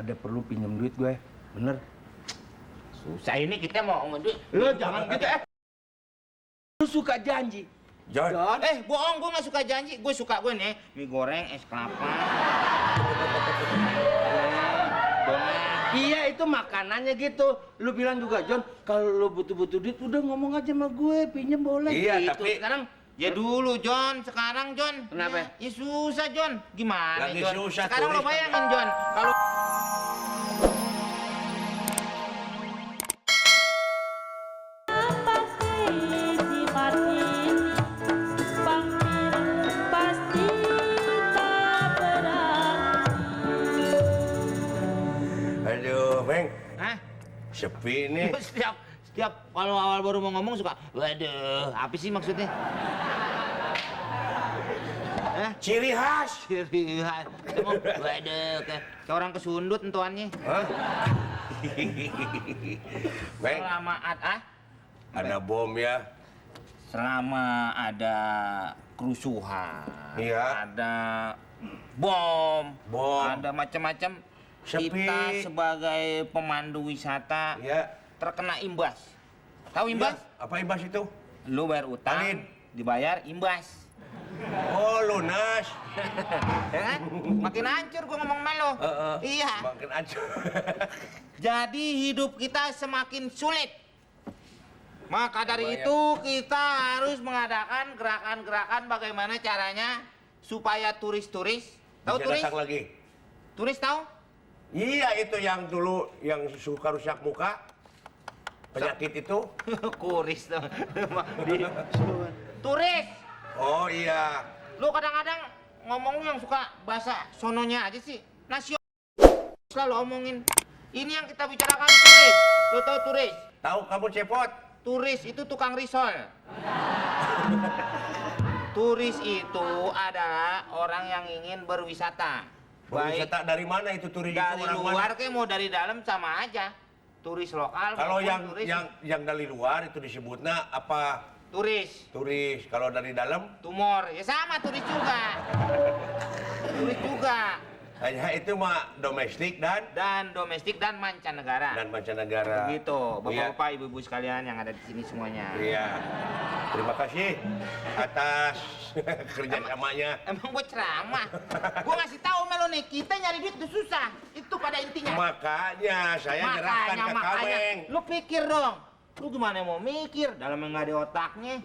ada perlu pinjam duit gue, bener. Susah ini kita mau duit. Lo jangan gitu Lu suka janji. John. Bohong, gue nggak suka janji. Gue suka nih mie goreng, es kelapa. Iya itu makanannya gitu. Lu bilang juga John, kalau lu butuh duit udah ngomong aja sama gue, pinjam boleh. Iya, gitu. tapi Sekarang ya dulu John, sekarang John. Kenapa? Ya susah John. Gimana Lagi John? susah, Sekarang lo turis. bayangin John, kalau Aduh, Meng. Hah? Sepi nih. Setiap kalau awal baru mau ngomong suka, waduh, apa sih maksudnya? Ciri khas. Serius. Waduh, kayak orang kesundut entuannya. Hah? Meng, Selama ada bom ya. selama ada kerusuhan, Iya. ada bom, Bom. ada macam-macam. Sepi. Kita sebagai pemandu wisata Iya. terkena imbas. Tahu imbas? Iya. Apa imbas itu? Lu bayar utang, Alin. dibayar imbas. Oh, lunas. Ya kan? Makin hancur gua ngomong melo. Iya. Makin ancur. Jadi hidup kita semakin sulit. Maka dari Lumayan. itu kita harus mengadakan gerakan-gerakan bagaimana caranya supaya turis-turis tahu Bisa turis? datang lagi. Turis tahu? Iya, itu yang dulu yang suka rusak muka. Penyakit itu. Kuris tuh. Turis. Oh iya. Lu kadang-kadang ngomong yang suka bahasa sononya aja sih. Nasional selalu omongin. Ini yang kita bicarakan turis. Lu tahu turis? Tahu kamu cepot? Turis itu tukang risol. Turis itu adalah orang yang ingin berwisata. Berwisata dari mana itu turis itu Dari orang luar mana? kayak mau dari dalam sama aja. Turis lokal. Kalau maupun turis yang dari luar itu disebutnya apa? turis, Turis. Kalau dari dalam tumor, ya sama turis juga. Turis juga. hanya itu mah domestik Dan domestik dan mancanegara. mancanegara. Begitu, Iya. bapak-bapak, ibu-ibu sekalian yang ada di sini semuanya. Iya. Terima kasih atas kerjasamanya. Emang gue ceramah. Gue ngasih tahu Melo nih, kita nyari duit itu susah. Itu pada intinya. Makanya saya nyerahkan ke Kameng. Lu pikir dong. Lu gimana mau mikir? Dalamnya nggak ada otaknya.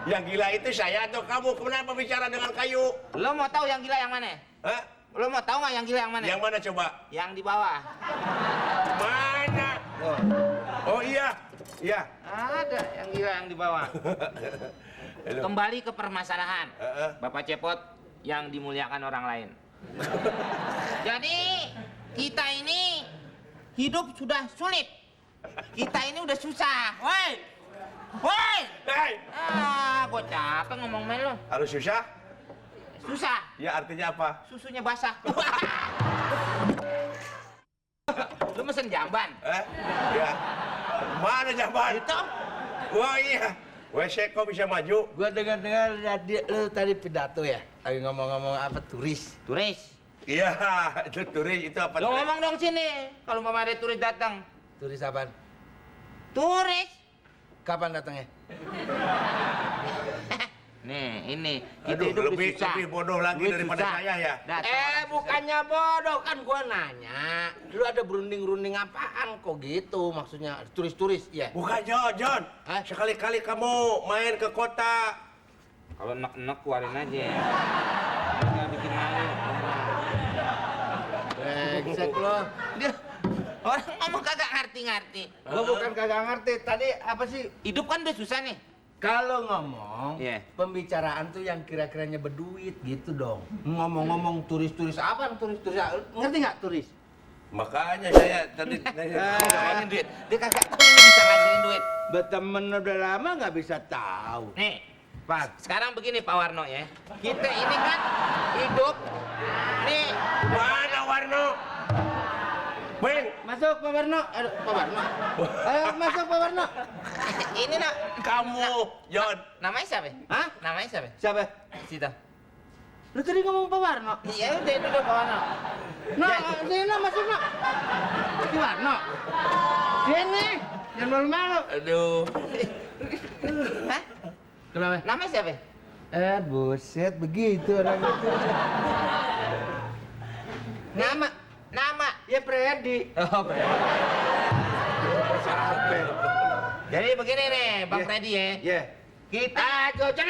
yang gila itu saya atau kamu? Kenapa bicara dengan kayu? Lo mau tahu yang gila yang mana? Hah? Lo mau tahu nggak yang gila yang mana? Yang mana coba? Yang di bawah. Mana? Oh iya. Iya. Ada yang gila yang di bawah. Halo. Kembali ke permasalahan. Bapak Cepot yang dimuliakan orang lain. Jadi kita ini hidup sudah sulit. Kita ini udah susah. Woi! Woi! Hei, Gua capek ngomong main lo. harus susah? Susah. Ya artinya apa? Susunya basah. Lu mesen jamban? Ya. Mana jamban? Itu? Wah iya. WC kok bisa maju? Gua dengar lu tadi pidato ya. Lagi ngomong-ngomong apa turis. Turis. Iya, itu turis itu apa? Lo ngomong dong sini. Kalau mau ada turis datang. Turis apaan? Turis. Kapan datangnya? Nih, ini kita Aduh, hidup lebih susah. bodoh lagi Duit daripada susah. saya ya. Datang. Bukannya bodoh kan gua nanya. Lu ada berunding-runding apaan kok gitu maksudnya turis-turis ya? Bukan John. Hah? Sekali-kali kamu main ke kota. Kalau enak-enak keluarin aja. Nggak bikin malu. Brengsek lo. Dia orang ngomong kagak ngerti-ngerti. Gua bukan kagak ngerti. Tadi apa sih? Hidup kan udah susah nih. Kalau ngomong, Iya. pembicaraan tuh yang kira-kiranya berduit gitu dong. Ngomong-ngomong turis-turis apa turis-turis? Ngerti nggak turis? Makanya saya tadi Ngomongin duit. Dia kagak tahu ini bisa ngasihin duit. Berteman udah lama nggak bisa tahu. Nih, Pak, sekarang begini Pak Warno ya. Kita ini kan hidup nih. mana Warno? Beng, masuk Pak Warno. Aduh, Pak Warno. Ayo masuk Pak Warno. Ini nak kamu, John. namanya siapa? Hah? Namanya siapa? Siapa? Situ. Lu tadi ngomong Pak Warno. Iya udah itu udah kawan. Nah, sini masuk nak. Pak Warno. Sini. Jangan malu-malu. Aduh. Hah? Kenapa? Nama siapa? Buset, begitu orang itu. Nama. Ya Freddy. Oh, Sampai. Jadi begini nih, Bang Freddy ya. Ya. Kita Jojon.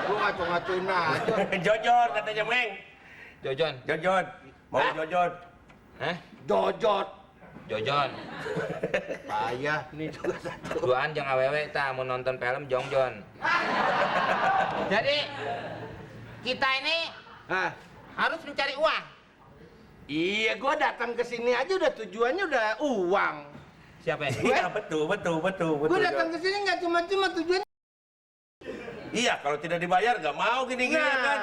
Lu ngaco-ngacoin aja. Jojon katanya, Meng. Jojon. Jojon. Mau Jojon. Hah? Jojot. Jojon. Payah nih juga satu. Duaan jangan awewe ta mau nonton film Jongjon. Jadi kita ini Ah, harus mencari uang. iya, gua datang ke sini aja udah tujuannya udah uang. Siapa ya? Iya, betul. Gua datang ke sini nggak cuma tujuannya. Iya, kalau tidak dibayar nggak mau gini-gini kan.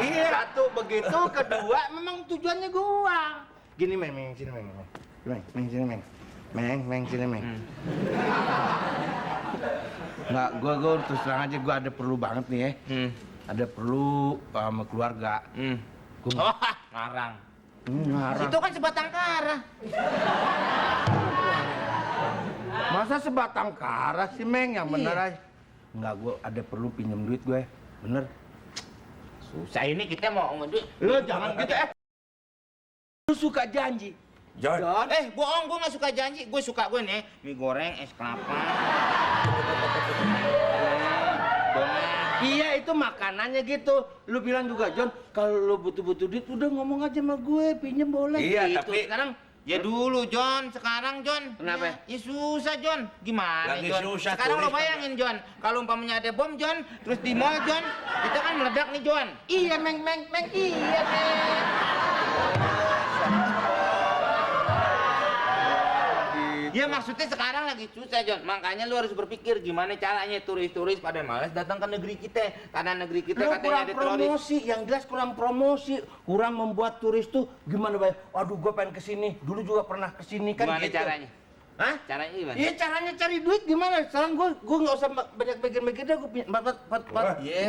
Iya. Satu begitu, kedua memang tujuannya gua. Gini, Meng, sini, Meng. Meng, sini, Meng. Meng, sini, Meng. Nggak, gua terus terang aja gua ada perlu banget nih ya. Ada perlu sama keluarga. Gua Oh, ngarang. ngarang. Itu kan sebatang kara. Masa sebatang kara sih, Meng? Yang bener Iya. aja. Enggak, gua ada perlu pinjam duit gue. Bener. Susah ini kita mau duit. Lo jangan gitu, Lu suka janji. Jon. Bohong, gue nggak suka janji. Gue suka gue nih mie goreng, es kelapa. Iya, itu makanannya gitu. Lu bilang juga, Jon, kalau lu butuh-butuh duit udah ngomong aja sama gue, pinjem boleh. Iya, gitu. tapi- Sekarang Ya dulu, Jon. Sekarang, Jon. Kenapa? Ya susah, Jon. Gimana, Lagi Jon? susah, Sekarang lo turis, bayangin, Jon. Kalau umpamanya ada bom, Jon, terus di mall, Jon, itu kan meledak nih, Jon. iya, Meng, iya, Meng. Ya maksudnya sekarang lagi susah, Jon. Makanya lu harus berpikir gimana caranya turis-turis pada malas datang ke negeri kita. Karena negeri kita Lu katanya kurang ada teroris. promosi, yang jelas kurang promosi, kurang membuat turis tuh gimana, Bay? Waduh, gue pengen kesini. Dulu juga pernah kesini kan Gimana gitu. caranya? Hah? Caranya gimana? Iya, caranya cari duit gimana? Sekarang gue nggak usah banyak mikir-mikir deh. Gue pinjam, Pat. Iya.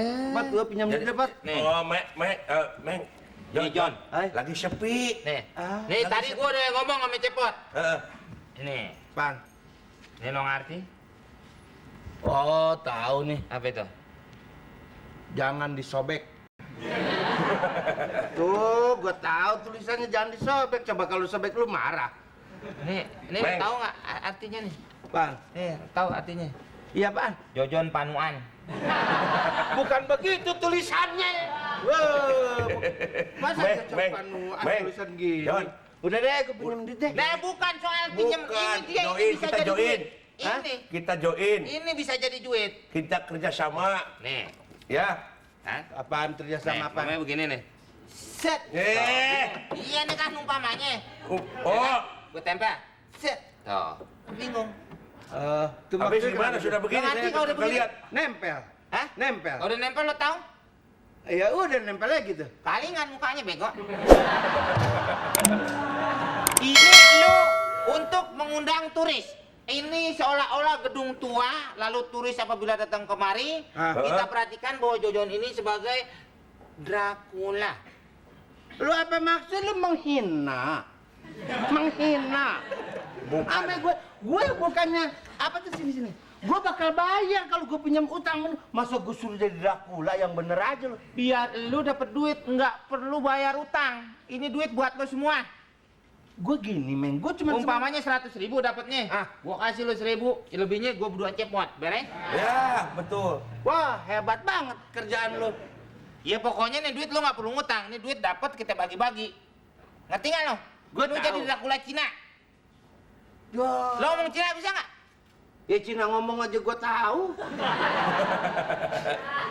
Gue pinjam duit deh, Pat. Nih. Oh, Meng. Nih, Jon. Hai. Lagi sepi. Nih. Ah, Nih tadi gua udah ngomong sama Cepot. Heeh. Ini. Pan. Ini lo ngerti? Oh, tahu nih. Apa itu? Jangan disobek. Tuh, gue tahu tulisannya jangan disobek. Coba kalau sobek lu marah. Ini Bang. tahu nggak artinya nih? Pan. Nih, tahu artinya. Iya, Pan. Jojon Panuan. Bukan begitu tulisannya. Wow. Masa Meng, cocok panuan Meng. tulisan gini? Jon. Udah deh, gue pinjam duit deh. Nah, bukan soal pinjam Bukan, ini dia join, ini bisa kita jadi join. duit. Hah? Kita join. Ini bisa jadi duit. Kita kerjasama. Nih. Ya. Hah? Apaan kerjasama apa? Namanya begini nih. Set. Iya nih kan umpamanya. Oh. Gue tempel. Set. Tuh. Bingung. Itu Habis maksudnya gimana sudah begini Ngerti saya kalau udah begini? lihat. Nempel. Hah? Nempel. Kalau udah nempel lo tahu? Ya udah nempelnya gitu. Palingan mukanya bego. Ini lu untuk mengundang turis. Ini seolah-olah gedung tua, lalu turis apabila datang kemari, kita perhatikan bahwa Jojon ini sebagai Dracula. Lu apa maksud lu menghina? Menghina. Bukan. Ame gue bukannya apa tuh sini. Gue bakal bayar kalau gue pinjam utang. Masa gue suruh jadi Dracula yang bener aja lu. Biar lu dapat duit, nggak perlu bayar utang. Ini duit buat lo semua. Gue gini, Meng. Gue cuma Umpamanya 100.000 dapatnya. Ah. Gua kasih lo 1.000, lebihnya gua berdua cepot, beres? Ya, betul. Wah, hebat banget kerjaan lu. Ya pokoknya nih duit lo nggak perlu ngutang, nih duit dapat kita bagi-bagi. Ngerti nggak lo? Gua Lu tahu. jadi Dracula Cina. Wah. Lo ngomong Cina bisa nggak? Ya Cina ngomong aja gue tahu.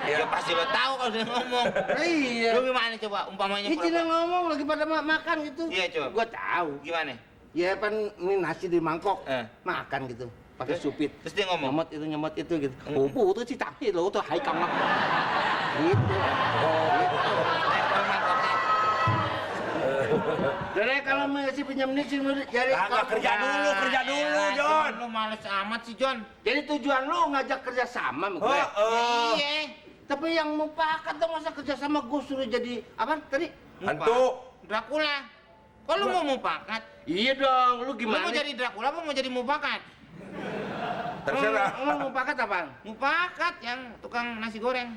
Ya pasti lo tahu kalau dia ngomong. Iya. Lo gimana coba umpamanya? Ya Cina ngomong lagi pada makan gitu. Iya, coba. Gue tahu. Gimana? Ya kan ini nasi di mangkok. Makan gitu. Pakai supit. Terus dia ngomong? Nyemot itu gitu. Oh, itu sih tapi lo tuh hai kamak. Gitu. Jadi kalau masih pinjam nih sih cari Kagak kerja dulu, Jon. Lo males amat sih, Jon. Jadi tujuan lu ngajak kerja sama sama gue. Oh. Iya. Tapi yang mufakat dong, masa kerja sama gue suruh jadi apa tadi? Hantu. Dracula. Kok lu mau mufakat? Iya dong, lu Lu gimana? mau jadi Dracula apa mau jadi mufakat? Terserah. Lu mufakat apa? Mufakat yang tukang nasi goreng.